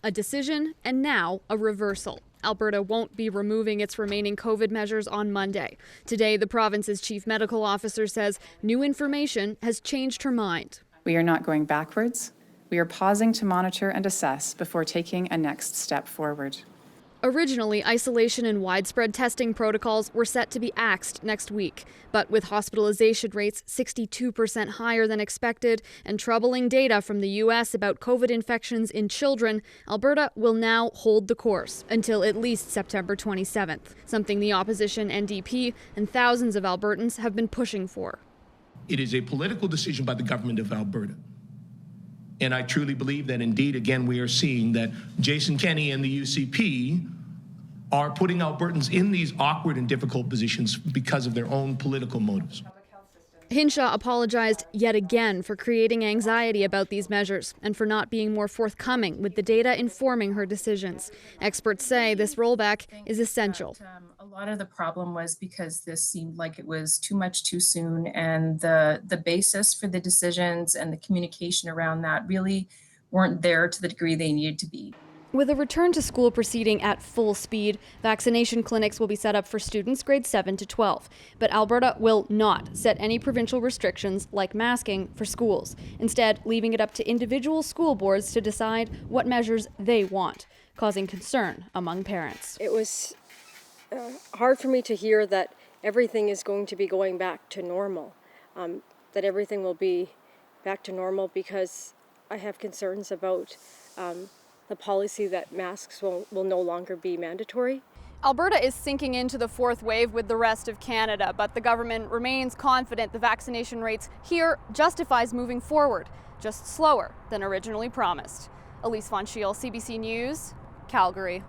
A decision and now a reversal. Alberta won't be removing its remaining COVID measures on Monday. Today, the province's chief medical officer says new information has changed her mind. We are not going backwards. We are pausing to monitor and assess before taking a next step forward. Originally, isolation and widespread testing protocols were set to be axed next week. But with hospitalization rates 62% higher than expected and troubling data from the U.S. about COVID infections in children, Alberta will now hold the course until at least September 27th, something the opposition NDP and thousands of Albertans have been pushing for. It is a political decision by the government of Alberta. And I truly believe that indeed, again, we are seeing that Jason Kenney and the UCP are putting Albertans in these awkward and difficult positions because of their own political motives. Hinshaw apologized yet again for creating anxiety about these measures and for not being more forthcoming with the data informing her decisions. Experts say this rollback is essential. A lot of the problem was because this seemed like it was too much too soon, and the basis for the decisions and the communication around that really weren't there to the degree they needed to be. With a return to school proceeding at full speed, vaccination clinics will be set up for students grades 7 to 12. But Alberta will not set any provincial restrictions like masking for schools, instead leaving it up to individual school boards to decide what measures they want, causing concern among parents. It was hard for me to hear that everything is going to be going back to normal, that everything will be back to normal, because I have concerns about the policy that masks will no longer be mandatory. Alberta is sinking into the fourth wave with the rest of Canada, but the government remains confident the vaccination rates here justifies moving forward, just slower than originally promised. Elise Von Schiel, CBC News, Calgary.